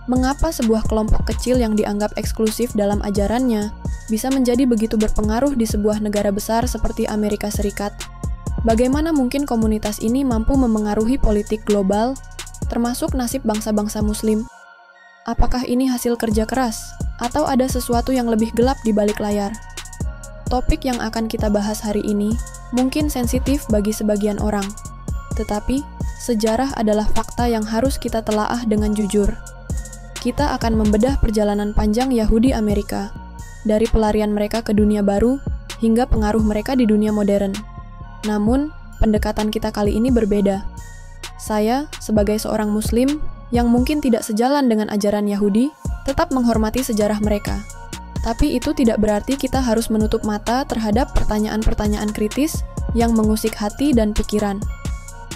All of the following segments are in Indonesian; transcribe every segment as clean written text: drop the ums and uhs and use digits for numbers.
Mengapa sebuah kelompok kecil yang dianggap eksklusif dalam ajarannya bisa menjadi begitu berpengaruh di sebuah negara besar seperti Amerika Serikat? Bagaimana mungkin komunitas ini mampu memengaruhi politik global, termasuk nasib bangsa-bangsa Muslim? Apakah ini hasil kerja keras, atau ada sesuatu yang lebih gelap di balik layar? Topik yang akan kita bahas hari ini mungkin sensitif bagi sebagian orang, tetapi sejarah adalah fakta yang harus kita telaah dengan jujur. Kita akan membedah perjalanan panjang Yahudi Amerika, dari pelarian mereka ke dunia baru hingga pengaruh mereka di dunia modern. Namun, pendekatan kita kali ini berbeda. Saya, sebagai seorang Muslim yang mungkin tidak sejalan dengan ajaran Yahudi, tetap menghormati sejarah mereka. Tapi itu tidak berarti kita harus menutup mata terhadap pertanyaan-pertanyaan kritis yang mengusik hati dan pikiran.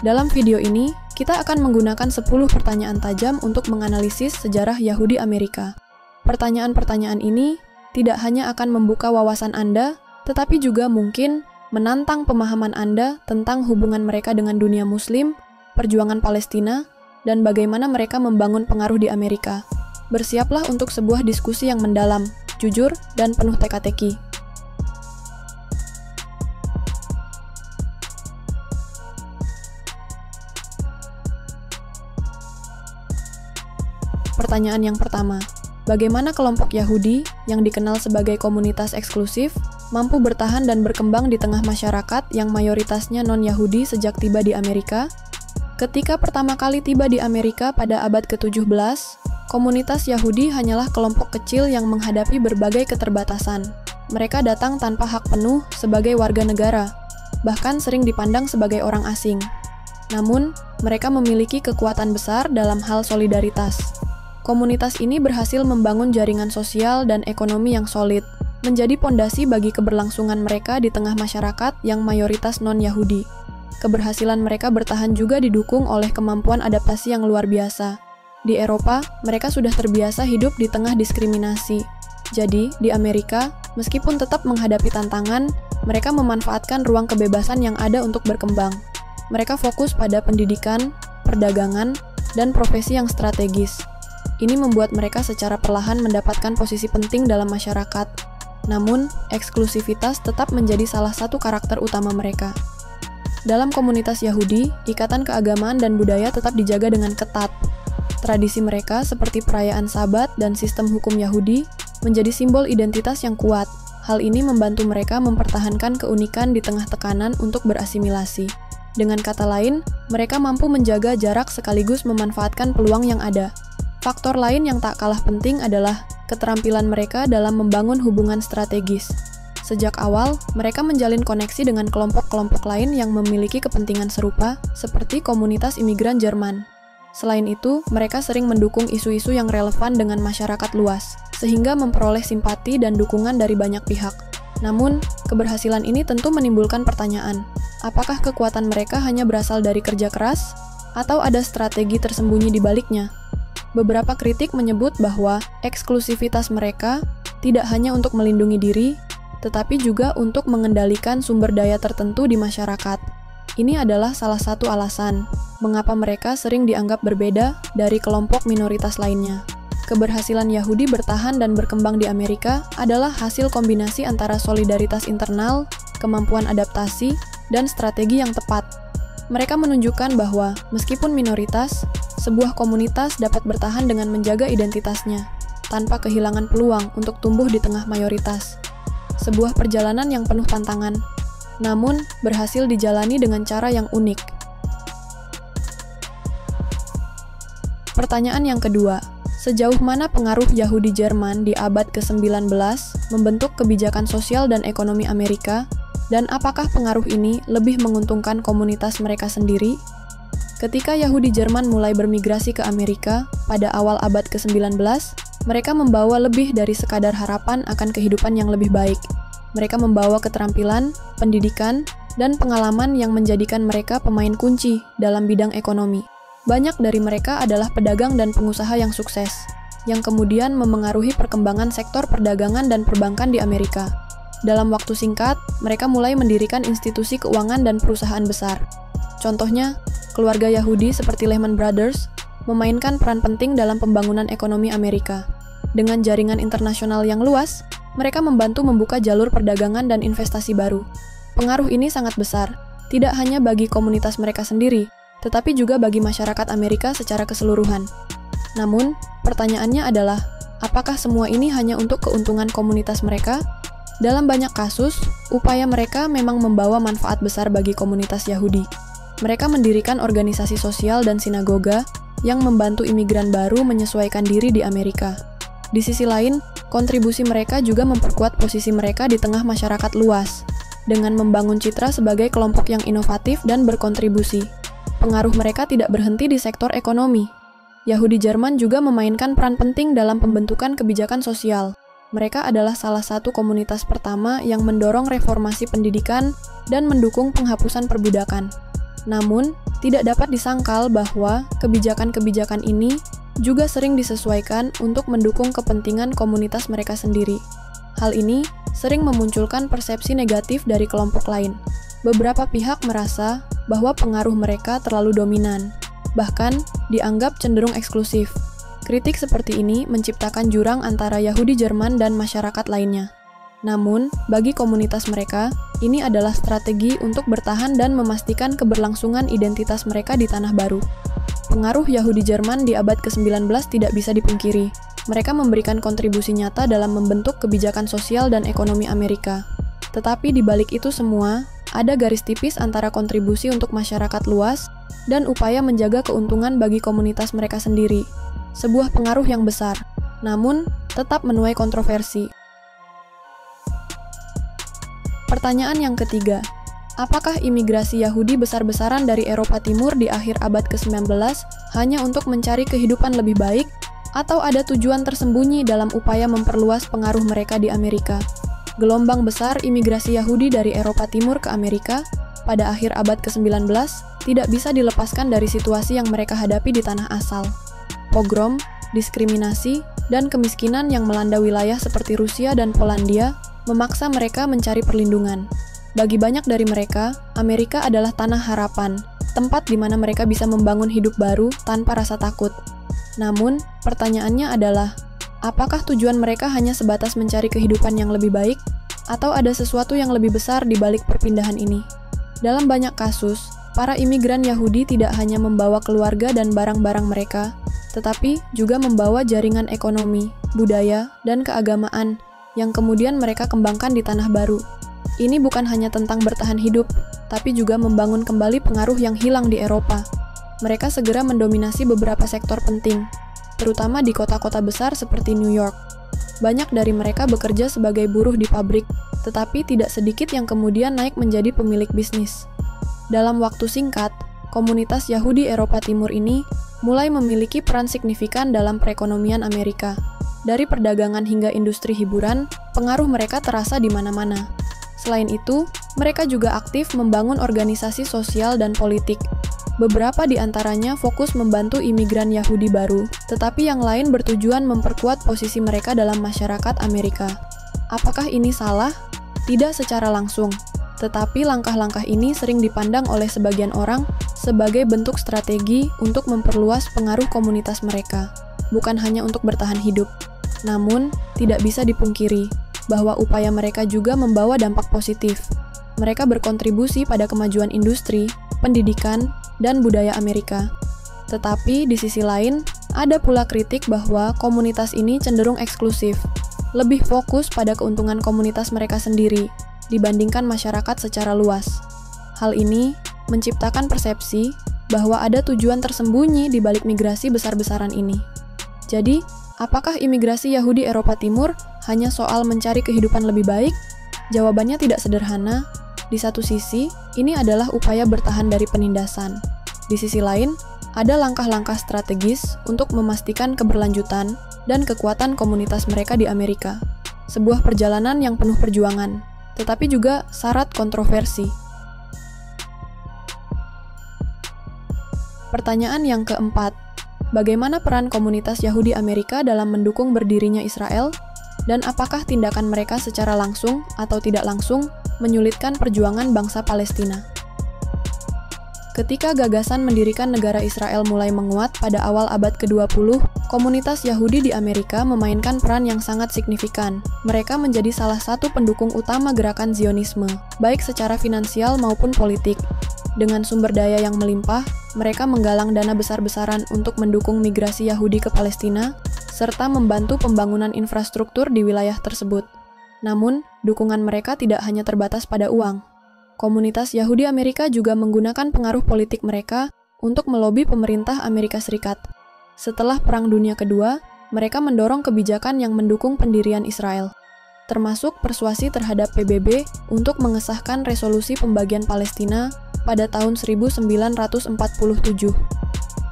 Dalam video ini, kita akan menggunakan 10 pertanyaan tajam untuk menganalisis sejarah Yahudi Amerika. Pertanyaan-pertanyaan ini tidak hanya akan membuka wawasan Anda, tetapi juga mungkin menantang pemahaman Anda tentang hubungan mereka dengan dunia Muslim, perjuangan Palestina, dan bagaimana mereka membangun pengaruh di Amerika. Bersiaplah untuk sebuah diskusi yang mendalam, jujur, dan penuh teka-teki. Pertanyaan yang pertama, bagaimana kelompok Yahudi yang dikenal sebagai komunitas eksklusif mampu bertahan dan berkembang di tengah masyarakat yang mayoritasnya non-Yahudi sejak tiba di Amerika? Ketika pertama kali tiba di Amerika pada abad ke-17, komunitas Yahudi hanyalah kelompok kecil yang menghadapi berbagai keterbatasan. Mereka datang tanpa hak penuh sebagai warga negara, bahkan sering dipandang sebagai orang asing. Namun, mereka memiliki kekuatan besar dalam hal solidaritas. Komunitas ini berhasil membangun jaringan sosial dan ekonomi yang solid, menjadi pondasi bagi keberlangsungan mereka di tengah masyarakat yang mayoritas non-Yahudi. Keberhasilan mereka bertahan juga didukung oleh kemampuan adaptasi yang luar biasa. Di Eropa, mereka sudah terbiasa hidup di tengah diskriminasi. Jadi, di Amerika, meskipun tetap menghadapi tantangan, mereka memanfaatkan ruang kebebasan yang ada untuk berkembang. Mereka fokus pada pendidikan, perdagangan, dan profesi yang strategis. Ini membuat mereka secara perlahan mendapatkan posisi penting dalam masyarakat. Namun, eksklusivitas tetap menjadi salah satu karakter utama mereka. Dalam komunitas Yahudi, ikatan keagamaan dan budaya tetap dijaga dengan ketat. Tradisi mereka seperti perayaan Sabat dan sistem hukum Yahudi menjadi simbol identitas yang kuat. Hal ini membantu mereka mempertahankan keunikan di tengah tekanan untuk berasimilasi. Dengan kata lain, mereka mampu menjaga jarak sekaligus memanfaatkan peluang yang ada. Faktor lain yang tak kalah penting adalah keterampilan mereka dalam membangun hubungan strategis. Sejak awal, mereka menjalin koneksi dengan kelompok-kelompok lain yang memiliki kepentingan serupa, seperti komunitas imigran Jerman. Selain itu, mereka sering mendukung isu-isu yang relevan dengan masyarakat luas, sehingga memperoleh simpati dan dukungan dari banyak pihak. Namun, keberhasilan ini tentu menimbulkan pertanyaan, apakah kekuatan mereka hanya berasal dari kerja keras, atau ada strategi tersembunyi di baliknya? Beberapa kritik menyebut bahwa eksklusivitas mereka tidak hanya untuk melindungi diri, tetapi juga untuk mengendalikan sumber daya tertentu di masyarakat. Ini adalah salah satu alasan mengapa mereka sering dianggap berbeda dari kelompok minoritas lainnya. Keberhasilan Yahudi bertahan dan berkembang di Amerika adalah hasil kombinasi antara solidaritas internal, kemampuan adaptasi, dan strategi yang tepat. Mereka menunjukkan bahwa, meskipun minoritas, sebuah komunitas dapat bertahan dengan menjaga identitasnya, tanpa kehilangan peluang untuk tumbuh di tengah mayoritas. Sebuah perjalanan yang penuh tantangan, namun berhasil dijalani dengan cara yang unik. Pertanyaan yang kedua, Sejauh mana pengaruh Yahudi Jerman di abad ke-19 membentuk kebijakan sosial dan ekonomi Amerika, dan apakah pengaruh ini lebih menguntungkan komunitas mereka sendiri? Ketika Yahudi Jerman mulai bermigrasi ke Amerika pada awal abad ke-19, mereka membawa lebih dari sekadar harapan akan kehidupan yang lebih baik. Mereka membawa keterampilan, pendidikan, dan pengalaman yang menjadikan mereka pemain kunci dalam bidang ekonomi. Banyak dari mereka adalah pedagang dan pengusaha yang sukses, yang kemudian memengaruhi perkembangan sektor perdagangan dan perbankan di Amerika. Dalam waktu singkat, mereka mulai mendirikan institusi keuangan dan perusahaan besar. Contohnya, keluarga Yahudi seperti Lehman Brothers memainkan peran penting dalam pembangunan ekonomi Amerika. Dengan jaringan internasional yang luas, mereka membantu membuka jalur perdagangan dan investasi baru. Pengaruh ini sangat besar, tidak hanya bagi komunitas mereka sendiri, tetapi juga bagi masyarakat Amerika secara keseluruhan. Namun, pertanyaannya adalah, apakah semua ini hanya untuk keuntungan komunitas mereka? Dalam banyak kasus, upaya mereka memang membawa manfaat besar bagi komunitas Yahudi. Mereka mendirikan organisasi sosial dan sinagoga yang membantu imigran baru menyesuaikan diri di Amerika. Di sisi lain, kontribusi mereka juga memperkuat posisi mereka di tengah masyarakat luas, dengan membangun citra sebagai kelompok yang inovatif dan berkontribusi. Pengaruh mereka tidak berhenti di sektor ekonomi. Yahudi Jerman juga memainkan peran penting dalam pembentukan kebijakan sosial. Mereka adalah salah satu komunitas pertama yang mendorong reformasi pendidikan dan mendukung penghapusan perbudakan. Namun, tidak dapat disangkal bahwa kebijakan-kebijakan ini juga sering disesuaikan untuk mendukung kepentingan komunitas mereka sendiri. Hal ini sering memunculkan persepsi negatif dari kelompok lain. Beberapa pihak merasa bahwa pengaruh mereka terlalu dominan, bahkan dianggap cenderung eksklusif. Kritik seperti ini menciptakan jurang antara Yahudi Jerman dan masyarakat lainnya. Namun, bagi komunitas mereka, ini adalah strategi untuk bertahan dan memastikan keberlangsungan identitas mereka di tanah baru. Pengaruh Yahudi Jerman di abad ke-19 tidak bisa dipungkiri. Mereka memberikan kontribusi nyata dalam membentuk kebijakan sosial dan ekonomi Amerika. Tetapi di balik itu semua, ada garis tipis antara kontribusi untuk masyarakat luas dan upaya menjaga keuntungan bagi komunitas mereka sendiri. Sebuah pengaruh yang besar, namun tetap menuai kontroversi. Pertanyaan yang ketiga, apakah imigrasi Yahudi besar-besaran dari Eropa Timur di akhir abad ke-19 hanya untuk mencari kehidupan lebih baik, atau ada tujuan tersembunyi dalam upaya memperluas pengaruh mereka di Amerika? Gelombang besar imigrasi Yahudi dari Eropa Timur ke Amerika pada akhir abad ke-19 tidak bisa dilepaskan dari situasi yang mereka hadapi di tanah asal. Pogrom, diskriminasi, dan kemiskinan yang melanda wilayah seperti Rusia dan Polandia memaksa mereka mencari perlindungan. Bagi banyak dari mereka, Amerika adalah tanah harapan, tempat di mana mereka bisa membangun hidup baru tanpa rasa takut. Namun, pertanyaannya adalah, apakah tujuan mereka hanya sebatas mencari kehidupan yang lebih baik, atau ada sesuatu yang lebih besar di balik perpindahan ini? Dalam banyak kasus, para imigran Yahudi tidak hanya membawa keluarga dan barang-barang mereka, tetapi juga membawa jaringan ekonomi, budaya, dan keagamaan yang kemudian mereka kembangkan di tanah baru. Ini bukan hanya tentang bertahan hidup, tapi juga membangun kembali pengaruh yang hilang di Eropa. Mereka segera mendominasi beberapa sektor penting, terutama di kota-kota besar seperti New York. Banyak dari mereka bekerja sebagai buruh di pabrik, tetapi tidak sedikit yang kemudian naik menjadi pemilik bisnis. Dalam waktu singkat, komunitas Yahudi Eropa Timur ini mulai memiliki peran signifikan dalam perekonomian Amerika. Dari perdagangan hingga industri hiburan, pengaruh mereka terasa di mana-mana. Selain itu, mereka juga aktif membangun organisasi sosial dan politik. Beberapa di antaranya fokus membantu imigran Yahudi baru, tetapi yang lain bertujuan memperkuat posisi mereka dalam masyarakat Amerika. Apakah ini salah? Tidak secara langsung, tetapi langkah-langkah ini sering dipandang oleh sebagian orang sebagai bentuk strategi untuk memperluas pengaruh komunitas mereka, bukan hanya untuk bertahan hidup. Namun, tidak bisa dipungkiri bahwa upaya mereka juga membawa dampak positif. Mereka berkontribusi pada kemajuan industri, pendidikan, dan budaya Amerika. Tetapi di sisi lain, ada pula kritik bahwa komunitas ini cenderung eksklusif, lebih fokus pada keuntungan komunitas mereka sendiri dibandingkan masyarakat secara luas. Hal ini menciptakan persepsi bahwa ada tujuan tersembunyi di balik migrasi besar-besaran ini. Jadi, apakah imigrasi Yahudi Eropa Timur hanya soal mencari kehidupan lebih baik? Jawabannya tidak sederhana. Di satu sisi, ini adalah upaya bertahan dari penindasan. Di sisi lain, ada langkah-langkah strategis untuk memastikan keberlanjutan dan kekuatan komunitas mereka di Amerika. Sebuah perjalanan yang penuh perjuangan, tetapi juga syarat kontroversi. Pertanyaan yang keempat, bagaimana peran komunitas Yahudi Amerika dalam mendukung berdirinya Israel? Dan apakah tindakan mereka secara langsung atau tidak langsung menyulitkan perjuangan bangsa Palestina? Ketika gagasan mendirikan negara Israel mulai menguat pada awal abad ke-20, komunitas Yahudi di Amerika memainkan peran yang sangat signifikan. Mereka menjadi salah satu pendukung utama gerakan Zionisme, baik secara finansial maupun politik. Dengan sumber daya yang melimpah, mereka menggalang dana besar-besaran untuk mendukung migrasi Yahudi ke Palestina, serta membantu pembangunan infrastruktur di wilayah tersebut. Namun, dukungan mereka tidak hanya terbatas pada uang. Komunitas Yahudi Amerika juga menggunakan pengaruh politik mereka untuk melobi pemerintah Amerika Serikat. Setelah Perang Dunia Kedua, mereka mendorong kebijakan yang mendukung pendirian Israel, termasuk persuasi terhadap PBB untuk mengesahkan resolusi pembagian Palestina pada tahun 1947.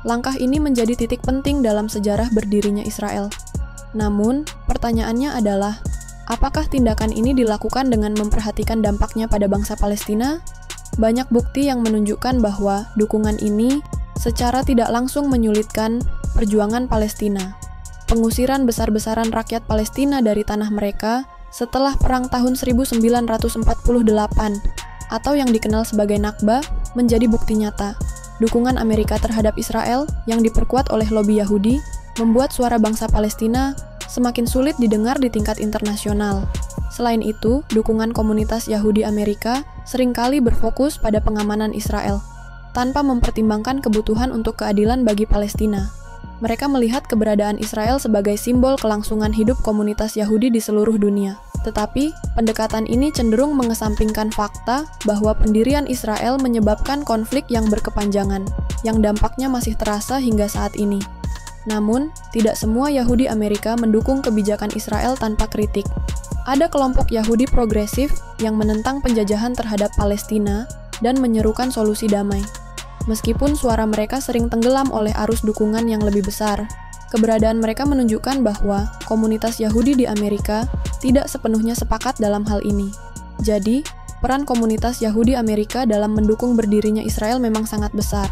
Langkah ini menjadi titik penting dalam sejarah berdirinya Israel. Namun, pertanyaannya adalah, apakah tindakan ini dilakukan dengan memperhatikan dampaknya pada bangsa Palestina? Banyak bukti yang menunjukkan bahwa dukungan ini secara tidak langsung menyulitkan perjuangan Palestina. Pengusiran besar-besaran rakyat Palestina dari tanah mereka setelah Perang tahun 1948 atau yang dikenal sebagai Nakba menjadi bukti nyata. Dukungan Amerika terhadap Israel yang diperkuat oleh lobi Yahudi membuat suara bangsa Palestina semakin sulit didengar di tingkat internasional. Selain itu, dukungan komunitas Yahudi Amerika seringkali berfokus pada pengamanan Israel, tanpa mempertimbangkan kebutuhan untuk keadilan bagi Palestina. Mereka melihat keberadaan Israel sebagai simbol kelangsungan hidup komunitas Yahudi di seluruh dunia. Tetapi, pendekatan ini cenderung mengesampingkan fakta bahwa pendirian Israel menyebabkan konflik yang berkepanjangan, yang dampaknya masih terasa hingga saat ini. Namun, tidak semua Yahudi Amerika mendukung kebijakan Israel tanpa kritik. Ada kelompok Yahudi progresif yang menentang penjajahan terhadap Palestina dan menyerukan solusi damai. Meskipun suara mereka sering tenggelam oleh arus dukungan yang lebih besar, keberadaan mereka menunjukkan bahwa komunitas Yahudi di Amerika tidak sepenuhnya sepakat dalam hal ini. Jadi, peran komunitas Yahudi Amerika dalam mendukung berdirinya Israel memang sangat besar.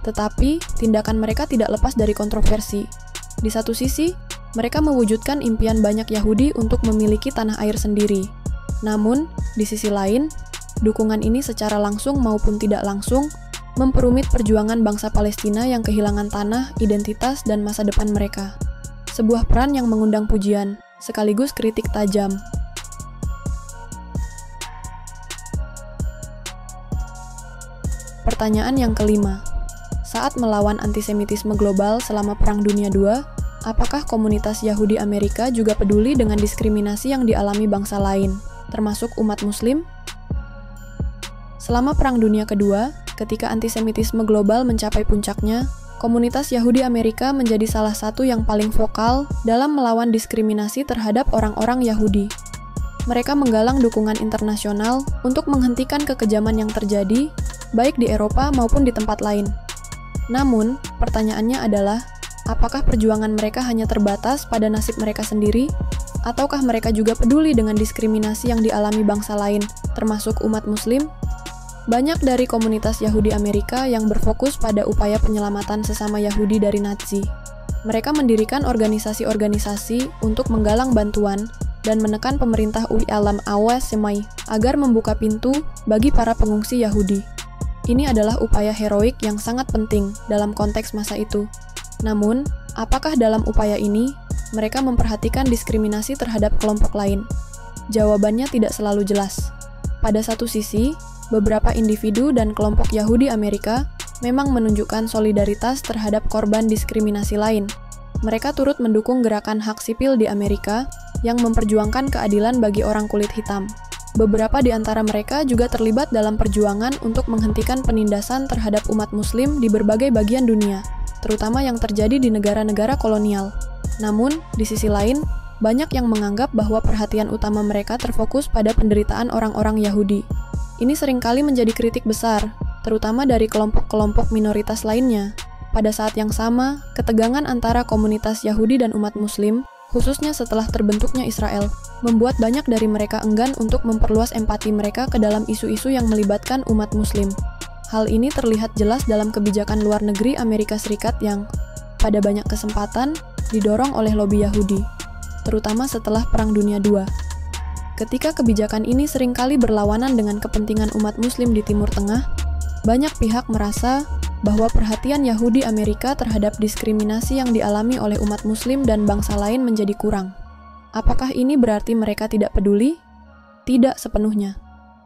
Tetapi, tindakan mereka tidak lepas dari kontroversi. Di satu sisi, mereka mewujudkan impian banyak Yahudi untuk memiliki tanah air sendiri. Namun, di sisi lain, dukungan ini secara langsung maupun tidak langsung memperumit perjuangan bangsa Palestina yang kehilangan tanah, identitas, dan masa depan mereka. Sebuah peran yang mengundang pujian, sekaligus kritik tajam. Pertanyaan yang kelima, saat melawan antisemitisme global selama Perang Dunia II, apakah komunitas Yahudi Amerika juga peduli dengan diskriminasi yang dialami bangsa lain, termasuk umat Muslim? Selama Perang Dunia Kedua, ketika antisemitisme global mencapai puncaknya, komunitas Yahudi Amerika menjadi salah satu yang paling vokal dalam melawan diskriminasi terhadap orang-orang Yahudi. Mereka menggalang dukungan internasional untuk menghentikan kekejaman yang terjadi, baik di Eropa maupun di tempat lain. Namun, pertanyaannya adalah, apakah perjuangan mereka hanya terbatas pada nasib mereka sendiri, ataukah mereka juga peduli dengan diskriminasi yang dialami bangsa lain, termasuk umat Muslim? Banyak dari komunitas Yahudi Amerika yang berfokus pada upaya penyelamatan sesama Yahudi dari Nazi. Mereka mendirikan organisasi-organisasi untuk menggalang bantuan dan menekan pemerintah Uli Alam Awas Semai agar membuka pintu bagi para pengungsi Yahudi. Ini adalah upaya heroik yang sangat penting dalam konteks masa itu. Namun, apakah dalam upaya ini mereka memperhatikan diskriminasi terhadap kelompok lain? Jawabannya tidak selalu jelas. Pada satu sisi, beberapa individu dan kelompok Yahudi Amerika memang menunjukkan solidaritas terhadap korban diskriminasi lain. Mereka turut mendukung gerakan hak sipil di Amerika yang memperjuangkan keadilan bagi orang kulit hitam. Beberapa di antara mereka juga terlibat dalam perjuangan untuk menghentikan penindasan terhadap umat Muslim di berbagai bagian dunia, terutama yang terjadi di negara-negara kolonial. Namun, di sisi lain, banyak yang menganggap bahwa perhatian utama mereka terfokus pada penderitaan orang-orang Yahudi. Ini seringkali menjadi kritik besar, terutama dari kelompok-kelompok minoritas lainnya. Pada saat yang sama, ketegangan antara komunitas Yahudi dan umat Muslim, khususnya setelah terbentuknya Israel, membuat banyak dari mereka enggan untuk memperluas empati mereka ke dalam isu-isu yang melibatkan umat Muslim. Hal ini terlihat jelas dalam kebijakan luar negeri Amerika Serikat yang, pada banyak kesempatan, didorong oleh lobi Yahudi, terutama setelah Perang Dunia II. Ketika kebijakan ini seringkali berlawanan dengan kepentingan umat Muslim di Timur Tengah, banyak pihak merasa bahwa perhatian Yahudi Amerika terhadap diskriminasi yang dialami oleh umat Muslim dan bangsa lain menjadi kurang. Apakah ini berarti mereka tidak peduli? Tidak sepenuhnya.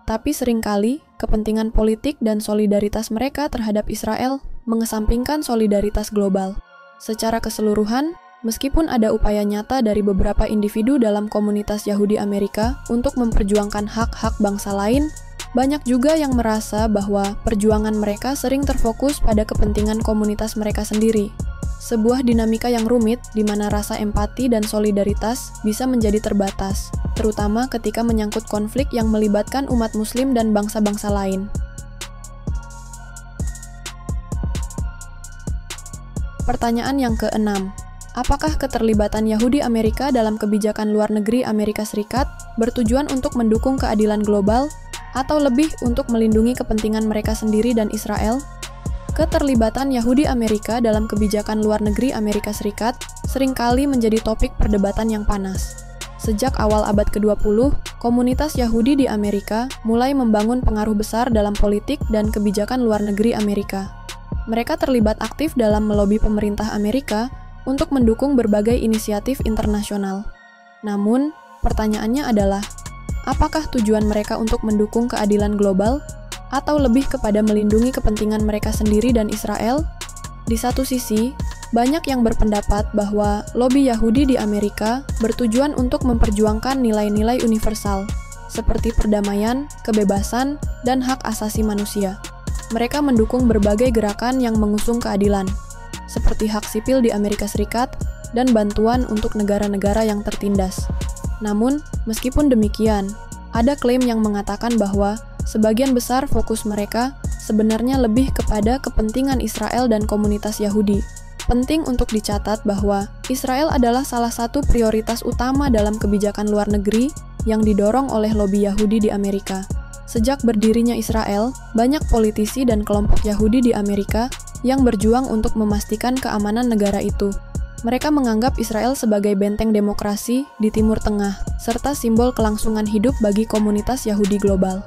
Tapi seringkali, kepentingan politik dan solidaritas mereka terhadap Israel mengesampingkan solidaritas global. Secara keseluruhan, meskipun ada upaya nyata dari beberapa individu dalam komunitas Yahudi Amerika untuk memperjuangkan hak-hak bangsa lain, banyak juga yang merasa bahwa perjuangan mereka sering terfokus pada kepentingan komunitas mereka sendiri. Sebuah dinamika yang rumit di mana rasa empati dan solidaritas bisa menjadi terbatas, terutama ketika menyangkut konflik yang melibatkan umat Muslim dan bangsa-bangsa lain. Pertanyaan yang keenam, apakah keterlibatan Yahudi Amerika dalam kebijakan luar negeri Amerika Serikat bertujuan untuk mendukung keadilan global atau lebih untuk melindungi kepentingan mereka sendiri dan Israel? Keterlibatan Yahudi Amerika dalam kebijakan luar negeri Amerika Serikat seringkali menjadi topik perdebatan yang panas. Sejak awal abad ke-20, komunitas Yahudi di Amerika mulai membangun pengaruh besar dalam politik dan kebijakan luar negeri Amerika. Mereka terlibat aktif dalam melobi pemerintah Amerika untuk mendukung berbagai inisiatif internasional. Namun, pertanyaannya adalah, apakah tujuan mereka untuk mendukung keadilan global, atau lebih kepada melindungi kepentingan mereka sendiri dan Israel? Di satu sisi, banyak yang berpendapat bahwa lobi Yahudi di Amerika bertujuan untuk memperjuangkan nilai-nilai universal, seperti perdamaian, kebebasan, dan hak asasi manusia. Mereka mendukung berbagai gerakan yang mengusung keadilan, seperti hak sipil di Amerika Serikat dan bantuan untuk negara-negara yang tertindas. Namun, meskipun demikian, ada klaim yang mengatakan bahwa sebagian besar fokus mereka sebenarnya lebih kepada kepentingan Israel dan komunitas Yahudi. Penting untuk dicatat bahwa Israel adalah salah satu prioritas utama dalam kebijakan luar negeri yang didorong oleh lobi Yahudi di Amerika. Sejak berdirinya Israel, banyak politisi dan kelompok Yahudi di Amerika yang berjuang untuk memastikan keamanan negara itu. Mereka menganggap Israel sebagai benteng demokrasi di Timur Tengah, serta simbol kelangsungan hidup bagi komunitas Yahudi global.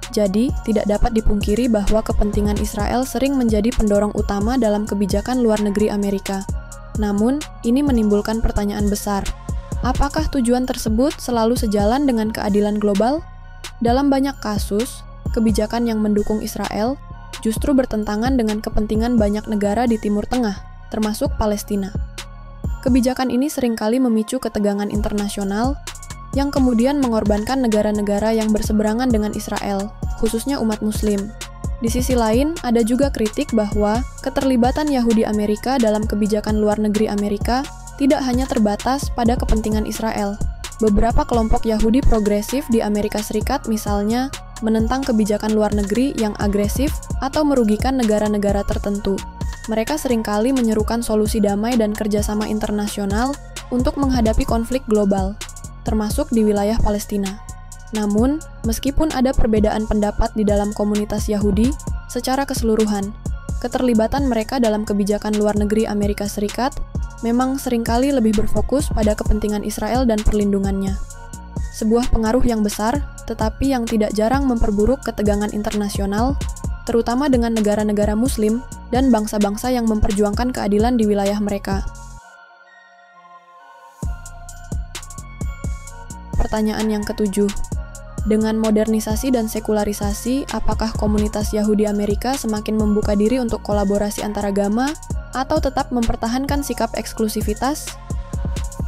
Jadi, tidak dapat dipungkiri bahwa kepentingan Israel sering menjadi pendorong utama dalam kebijakan luar negeri Amerika. Namun, ini menimbulkan pertanyaan besar. Apakah tujuan tersebut selalu sejalan dengan keadilan global? Dalam banyak kasus, kebijakan yang mendukung Israel justru bertentangan dengan kepentingan banyak negara di Timur Tengah, termasuk Palestina. Kebijakan ini seringkali memicu ketegangan internasional yang kemudian mengorbankan negara-negara yang berseberangan dengan Israel, khususnya umat Muslim. Di sisi lain, ada juga kritik bahwa keterlibatan Yahudi Amerika dalam kebijakan luar negeri Amerika tidak hanya terbatas pada kepentingan Israel. Beberapa kelompok Yahudi progresif di Amerika Serikat misalnya menentang kebijakan luar negeri yang agresif atau merugikan negara-negara tertentu. Mereka seringkali menyerukan solusi damai dan kerjasama internasional untuk menghadapi konflik global, termasuk di wilayah Palestina. Namun, meskipun ada perbedaan pendapat di dalam komunitas Yahudi, secara keseluruhan, keterlibatan mereka dalam kebijakan luar negeri Amerika Serikat memang seringkali lebih berfokus pada kepentingan Israel dan perlindungannya. Sebuah pengaruh yang besar, tetapi yang tidak jarang memperburuk ketegangan internasional, terutama dengan negara-negara Muslim dan bangsa-bangsa yang memperjuangkan keadilan di wilayah mereka. Pertanyaan yang ketujuh, dengan modernisasi dan sekularisasi, apakah komunitas Yahudi Amerika semakin membuka diri untuk kolaborasi antaragama atau tetap mempertahankan sikap eksklusivitas?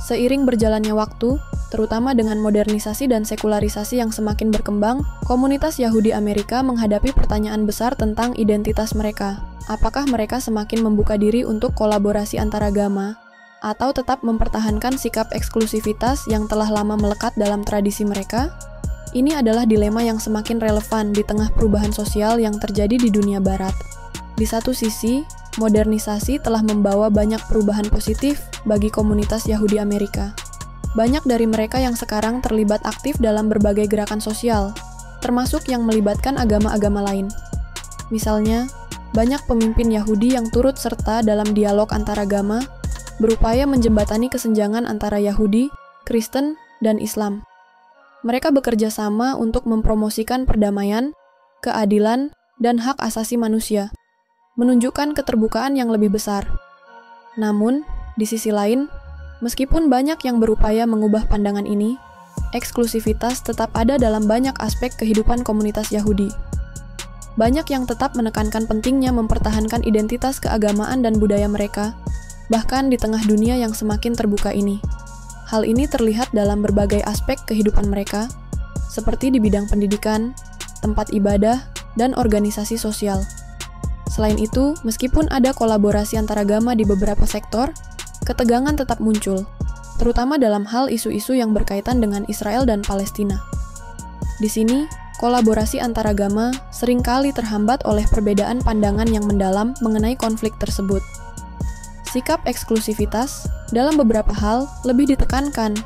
Seiring berjalannya waktu, terutama dengan modernisasi dan sekularisasi yang semakin berkembang, komunitas Yahudi Amerika menghadapi pertanyaan besar tentang identitas mereka. Apakah mereka semakin membuka diri untuk kolaborasi antaragama? atau tetap mempertahankan sikap eksklusivitas yang telah lama melekat dalam tradisi mereka? Ini adalah dilema yang semakin relevan di tengah perubahan sosial yang terjadi di dunia barat. Di satu sisi, modernisasi telah membawa banyak perubahan positif bagi komunitas Yahudi Amerika. Banyak dari mereka yang sekarang terlibat aktif dalam berbagai gerakan sosial, termasuk yang melibatkan agama-agama lain. Misalnya, banyak pemimpin Yahudi yang turut serta dalam dialog antaragama, berupaya menjembatani kesenjangan antara Yahudi, Kristen, dan Islam. Mereka bekerja sama untuk mempromosikan perdamaian, keadilan, dan hak asasi manusia, menunjukkan keterbukaan yang lebih besar. Namun, di sisi lain, meskipun banyak yang berupaya mengubah pandangan ini, eksklusivitas tetap ada dalam banyak aspek kehidupan komunitas Yahudi. Banyak yang tetap menekankan pentingnya mempertahankan identitas keagamaan dan budaya mereka, bahkan di tengah dunia yang semakin terbuka ini. Hal ini terlihat dalam berbagai aspek kehidupan mereka, seperti di bidang pendidikan, tempat ibadah, dan organisasi sosial. Selain itu, meskipun ada kolaborasi antaragama di beberapa sektor, ketegangan tetap muncul, terutama dalam hal isu-isu yang berkaitan dengan Israel dan Palestina. Di sini, kolaborasi antaragama seringkali terhambat oleh perbedaan pandangan yang mendalam mengenai konflik tersebut. Sikap eksklusivitas dalam beberapa hal lebih ditekankan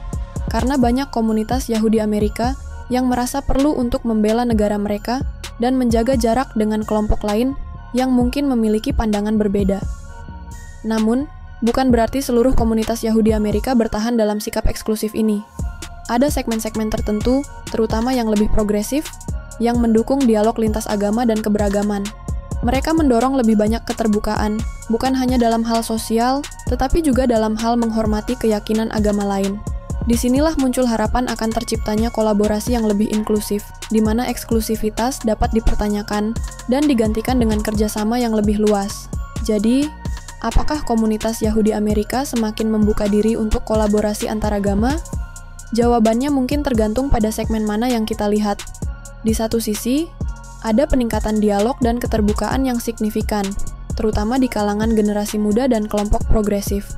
karena banyak komunitas Yahudi Amerika yang merasa perlu untuk membela negara mereka dan menjaga jarak dengan kelompok lain yang mungkin memiliki pandangan berbeda. Namun, bukan berarti seluruh komunitas Yahudi Amerika bertahan dalam sikap eksklusif ini. Ada segmen-segmen tertentu, terutama yang lebih progresif, yang mendukung dialog lintas agama dan keberagaman. Mereka mendorong lebih banyak keterbukaan, bukan hanya dalam hal sosial, tetapi juga dalam hal menghormati keyakinan agama lain. Disinilah muncul harapan akan terciptanya kolaborasi yang lebih inklusif, di mana eksklusivitas dapat dipertanyakan dan digantikan dengan kerjasama yang lebih luas. Jadi, apakah komunitas Yahudi Amerika semakin membuka diri untuk kolaborasi antaragama? Jawabannya mungkin tergantung pada segmen mana yang kita lihat. Di satu sisi, ada peningkatan dialog dan keterbukaan yang signifikan, terutama di kalangan generasi muda dan kelompok progresif.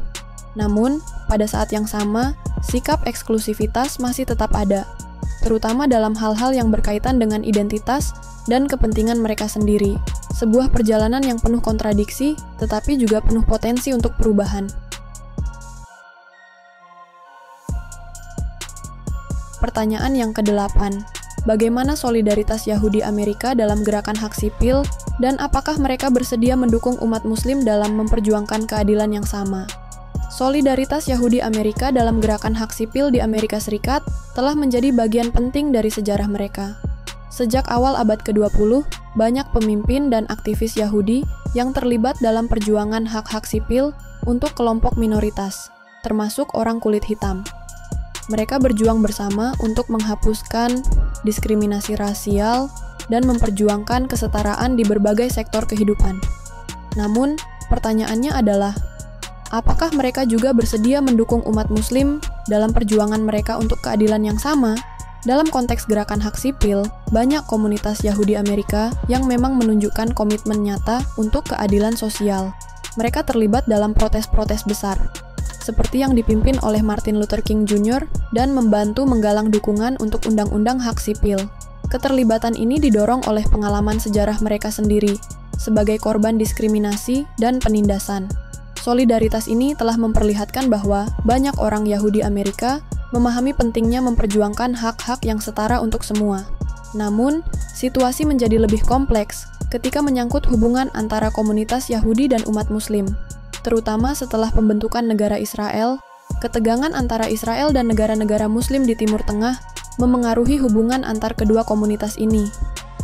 Namun, pada saat yang sama, sikap eksklusivitas masih tetap ada, terutama dalam hal-hal yang berkaitan dengan identitas dan kepentingan mereka sendiri. Sebuah perjalanan yang penuh kontradiksi, tetapi juga penuh potensi untuk perubahan. Pertanyaan yang ke-8. Bagaimana solidaritas Yahudi Amerika dalam gerakan hak sipil, dan apakah mereka bersedia mendukung umat Muslim dalam memperjuangkan keadilan yang sama? Solidaritas Yahudi Amerika dalam gerakan hak sipil di Amerika Serikat telah menjadi bagian penting dari sejarah mereka. Sejak awal abad ke-20, banyak pemimpin dan aktivis Yahudi yang terlibat dalam perjuangan hak-hak sipil untuk kelompok minoritas, termasuk orang kulit hitam. Mereka berjuang bersama untuk menghapuskan diskriminasi rasial dan memperjuangkan kesetaraan di berbagai sektor kehidupan. Namun, pertanyaannya adalah, apakah mereka juga bersedia mendukung umat Muslim dalam perjuangan mereka untuk keadilan yang sama? Dalam konteks gerakan hak sipil, banyak komunitas Yahudi Amerika yang memang menunjukkan komitmen nyata untuk keadilan sosial. Mereka terlibat dalam protes-protes besar, seperti yang dipimpin oleh Martin Luther King Jr. dan membantu menggalang dukungan untuk undang-undang hak sipil. Keterlibatan ini didorong oleh pengalaman sejarah mereka sendiri, sebagai korban diskriminasi dan penindasan. Solidaritas ini telah memperlihatkan bahwa banyak orang Yahudi Amerika memahami pentingnya memperjuangkan hak-hak yang setara untuk semua. Namun, situasi menjadi lebih kompleks ketika menyangkut hubungan antara komunitas Yahudi dan umat Muslim. Terutama setelah pembentukan negara Israel, ketegangan antara Israel dan negara-negara Muslim di Timur Tengah memengaruhi hubungan antar kedua komunitas ini.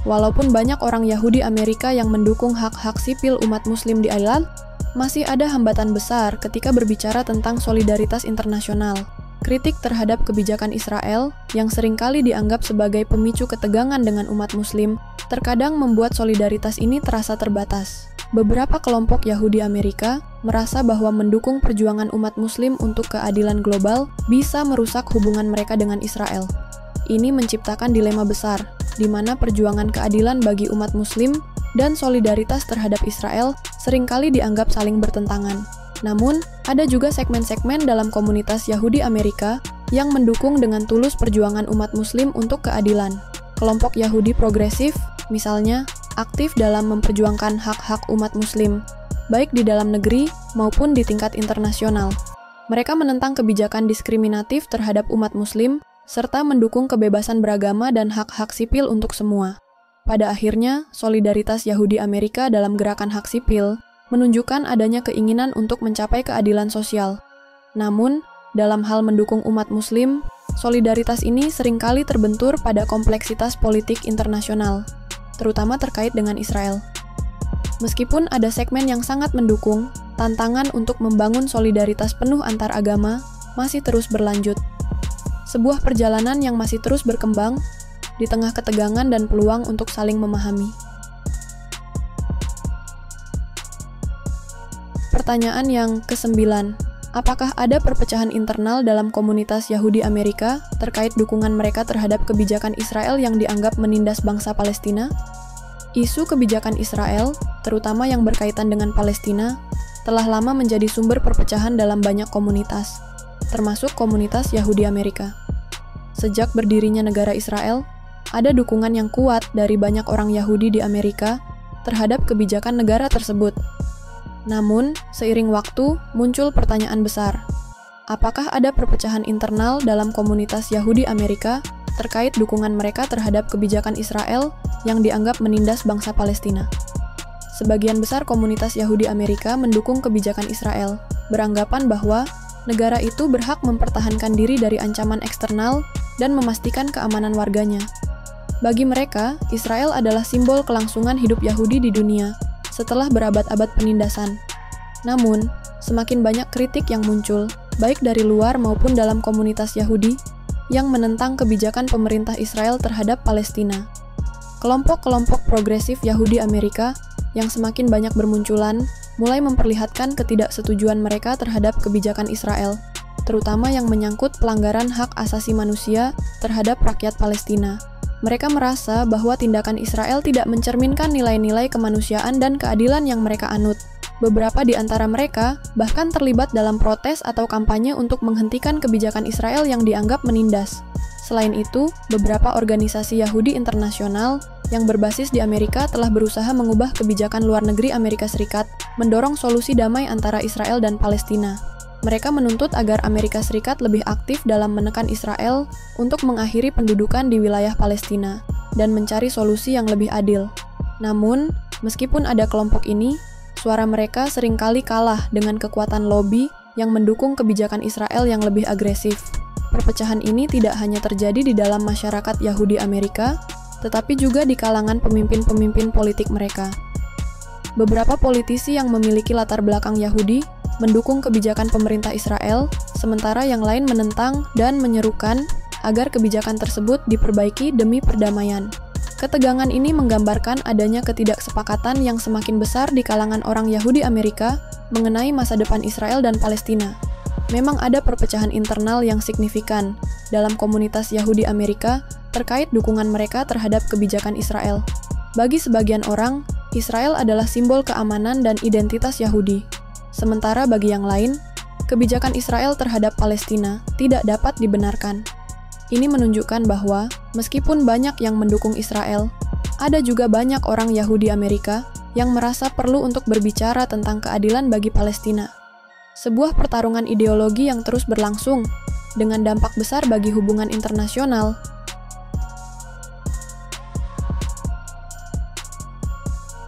Walaupun banyak orang Yahudi Amerika yang mendukung hak-hak sipil umat Muslim di Ireland, masih ada hambatan besar ketika berbicara tentang solidaritas internasional. Kritik terhadap kebijakan Israel, yang seringkali dianggap sebagai pemicu ketegangan dengan umat Muslim, terkadang membuat solidaritas ini terasa terbatas. Beberapa kelompok Yahudi Amerika merasa bahwa mendukung perjuangan umat Muslim untuk keadilan global bisa merusak hubungan mereka dengan Israel. Ini menciptakan dilema besar, di mana perjuangan keadilan bagi umat Muslim dan solidaritas terhadap Israel seringkali dianggap saling bertentangan. Namun, ada juga segmen-segmen dalam komunitas Yahudi Amerika yang mendukung dengan tulus perjuangan umat Muslim untuk keadilan. Kelompok Yahudi progresif, misalnya, aktif dalam memperjuangkan hak-hak umat Muslim, baik di dalam negeri maupun di tingkat internasional. Mereka menentang kebijakan diskriminatif terhadap umat Muslim, serta mendukung kebebasan beragama dan hak-hak sipil untuk semua. Pada akhirnya, solidaritas Yahudi Amerika dalam gerakan hak sipil menunjukkan adanya keinginan untuk mencapai keadilan sosial. Namun, dalam hal mendukung umat Muslim, solidaritas ini seringkali terbentur pada kompleksitas politik internasional, terutama terkait dengan Israel. Meskipun ada segmen yang sangat mendukung, tantangan untuk membangun solidaritas penuh antar agama masih terus berlanjut. Sebuah perjalanan yang masih terus berkembang di tengah ketegangan dan peluang untuk saling memahami. Pertanyaan yang ke-9, apakah ada perpecahan internal dalam komunitas Yahudi Amerika terkait dukungan mereka terhadap kebijakan Israel yang dianggap menindas bangsa Palestina? Isu kebijakan Israel, terutama yang berkaitan dengan Palestina, telah lama menjadi sumber perpecahan dalam banyak komunitas, termasuk komunitas Yahudi Amerika. Sejak berdirinya negara Israel, ada dukungan yang kuat dari banyak orang Yahudi di Amerika terhadap kebijakan negara tersebut. Namun, seiring waktu, muncul pertanyaan besar. Apakah ada perpecahan internal dalam komunitas Yahudi Amerika terkait dukungan mereka terhadap kebijakan Israel yang dianggap menindas bangsa Palestina? Sebagian besar komunitas Yahudi Amerika mendukung kebijakan Israel, beranggapan bahwa negara itu berhak mempertahankan diri dari ancaman eksternal dan memastikan keamanan warganya. Bagi mereka, Israel adalah simbol kelangsungan hidup Yahudi di dunia setelah berabad-abad penindasan. Namun, semakin banyak kritik yang muncul, baik dari luar maupun dalam komunitas Yahudi, yang menentang kebijakan pemerintah Israel terhadap Palestina. Kelompok-kelompok progresif Yahudi Amerika yang semakin banyak bermunculan, mulai memperlihatkan ketidaksetujuan mereka terhadap kebijakan Israel, terutama yang menyangkut pelanggaran hak asasi manusia terhadap rakyat Palestina. Mereka merasa bahwa tindakan Israel tidak mencerminkan nilai-nilai kemanusiaan dan keadilan yang mereka anut. Beberapa di antara mereka bahkan terlibat dalam protes atau kampanye untuk menghentikan kebijakan Israel yang dianggap menindas. Selain itu, beberapa organisasi Yahudi internasional yang berbasis di Amerika telah berusaha mengubah kebijakan luar negeri Amerika Serikat, mendorong solusi damai antara Israel dan Palestina. Mereka menuntut agar Amerika Serikat lebih aktif dalam menekan Israel untuk mengakhiri pendudukan di wilayah Palestina dan mencari solusi yang lebih adil. Namun, meskipun ada kelompok ini, suara mereka seringkali kalah dengan kekuatan lobi yang mendukung kebijakan Israel yang lebih agresif. Perpecahan ini tidak hanya terjadi di dalam masyarakat Yahudi Amerika, tetapi juga di kalangan pemimpin-pemimpin politik mereka. Beberapa politisi yang memiliki latar belakang Yahudi mendukung kebijakan pemerintah Israel, sementara yang lain menentang dan menyerukan agar kebijakan tersebut diperbaiki demi perdamaian. Ketegangan ini menggambarkan adanya ketidaksepakatan yang semakin besar di kalangan orang Yahudi Amerika mengenai masa depan Israel dan Palestina. Memang ada perpecahan internal yang signifikan dalam komunitas Yahudi Amerika terkait dukungan mereka terhadap kebijakan Israel. Bagi sebagian orang, Israel adalah simbol keamanan dan identitas Yahudi. Sementara bagi yang lain, kebijakan Israel terhadap Palestina tidak dapat dibenarkan. Ini menunjukkan bahwa, meskipun banyak yang mendukung Israel, ada juga banyak orang Yahudi Amerika yang merasa perlu untuk berbicara tentang keadilan bagi Palestina. Sebuah pertarungan ideologi yang terus berlangsung, dengan dampak besar bagi hubungan internasional.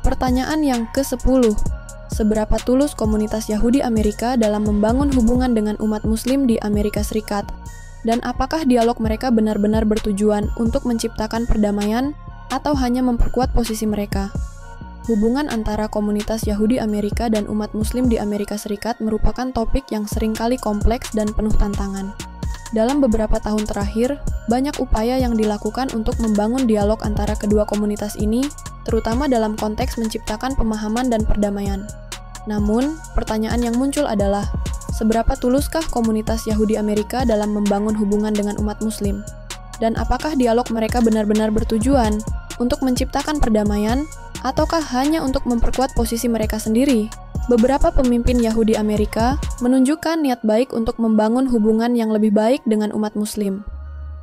Pertanyaan yang ke-10. Seberapa tulus komunitas Yahudi Amerika dalam membangun hubungan dengan umat Muslim di Amerika Serikat? Dan apakah dialog mereka benar-benar bertujuan untuk menciptakan perdamaian atau hanya memperkuat posisi mereka? Hubungan antara komunitas Yahudi Amerika dan umat Muslim di Amerika Serikat merupakan topik yang seringkali kompleks dan penuh tantangan. Dalam beberapa tahun terakhir, banyak upaya yang dilakukan untuk membangun dialog antara kedua komunitas ini, terutama dalam konteks menciptakan pemahaman dan perdamaian. Namun, pertanyaan yang muncul adalah, seberapa tuluskah komunitas Yahudi Amerika dalam membangun hubungan dengan umat Muslim? Dan apakah dialog mereka benar-benar bertujuan untuk menciptakan perdamaian, ataukah hanya untuk memperkuat posisi mereka sendiri? Beberapa pemimpin Yahudi Amerika menunjukkan niat baik untuk membangun hubungan yang lebih baik dengan umat Muslim.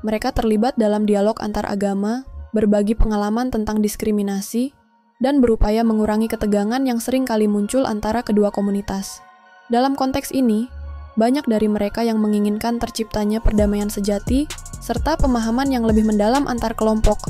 Mereka terlibat dalam dialog antar agama, berbagi pengalaman tentang diskriminasi, dan berupaya mengurangi ketegangan yang sering kali muncul antara kedua komunitas. Dalam konteks ini, banyak dari mereka yang menginginkan terciptanya perdamaian sejati serta pemahaman yang lebih mendalam antar kelompok.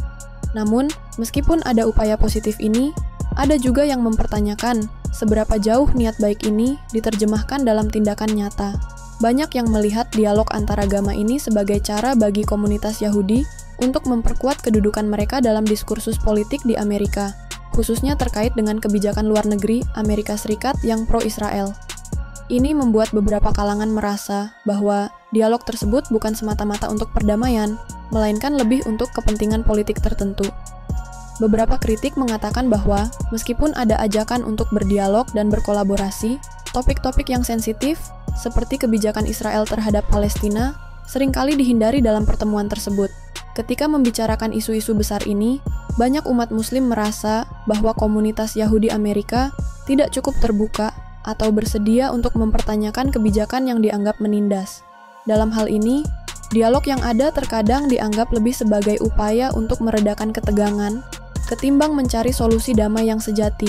Namun, meskipun ada upaya positif ini, ada juga yang mempertanyakan seberapa jauh niat baik ini diterjemahkan dalam tindakan nyata. Banyak yang melihat dialog antaragama ini sebagai cara bagi komunitas Yahudi untuk memperkuat kedudukan mereka dalam diskursus politik di Amerika, khususnya terkait dengan kebijakan luar negeri Amerika Serikat yang pro-Israel. Ini membuat beberapa kalangan merasa bahwa dialog tersebut bukan semata-mata untuk perdamaian, melainkan lebih untuk kepentingan politik tertentu. Beberapa kritik mengatakan bahwa meskipun ada ajakan untuk berdialog dan berkolaborasi, topik-topik yang sensitif seperti kebijakan Israel terhadap Palestina seringkali dihindari dalam pertemuan tersebut. Ketika membicarakan isu-isu besar ini, banyak umat Muslim merasa bahwa komunitas Yahudi Amerika tidak cukup terbuka atau bersedia untuk mempertanyakan kebijakan yang dianggap menindas. Dalam hal ini, dialog yang ada terkadang dianggap lebih sebagai upaya untuk meredakan ketegangan ketimbang mencari solusi damai yang sejati.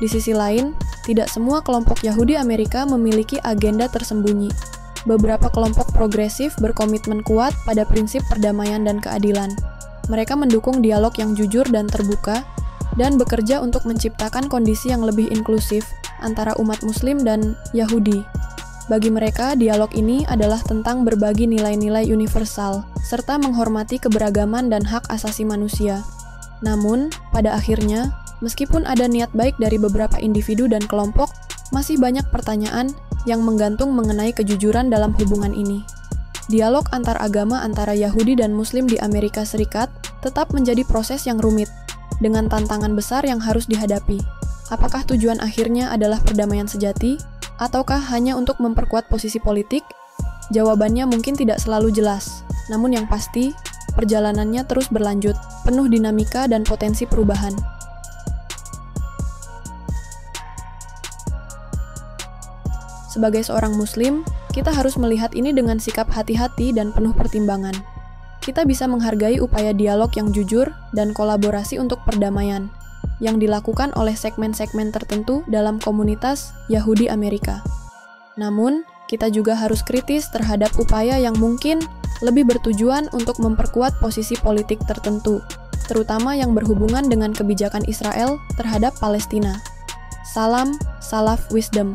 Di sisi lain, tidak semua kelompok Yahudi Amerika memiliki agenda tersembunyi. Beberapa kelompok progresif berkomitmen kuat pada prinsip perdamaian dan keadilan. Mereka mendukung dialog yang jujur dan terbuka, dan bekerja untuk menciptakan kondisi yang lebih inklusif antara umat Muslim dan Yahudi. Bagi mereka, dialog ini adalah tentang berbagi nilai-nilai universal, serta menghormati keberagaman dan hak asasi manusia. Namun, pada akhirnya, meskipun ada niat baik dari beberapa individu dan kelompok, masih banyak pertanyaan yang menggantung mengenai kejujuran dalam hubungan ini. Dialog antar agama antara Yahudi dan Muslim di Amerika Serikat tetap menjadi proses yang rumit, dengan tantangan besar yang harus dihadapi. Apakah tujuan akhirnya adalah perdamaian sejati, ataukah hanya untuk memperkuat posisi politik? Jawabannya mungkin tidak selalu jelas, namun yang pasti, perjalanannya terus berlanjut, penuh dinamika dan potensi perubahan. Sebagai seorang Muslim, kita harus melihat ini dengan sikap hati-hati dan penuh pertimbangan. Kita bisa menghargai upaya dialog yang jujur dan kolaborasi untuk perdamaian, yang dilakukan oleh segmen-segmen tertentu dalam komunitas Yahudi Amerika. Namun, kita juga harus kritis terhadap upaya yang mungkin lebih bertujuan untuk memperkuat posisi politik tertentu, terutama yang berhubungan dengan kebijakan Israel terhadap Palestina. Salam, Salaf Wisdom.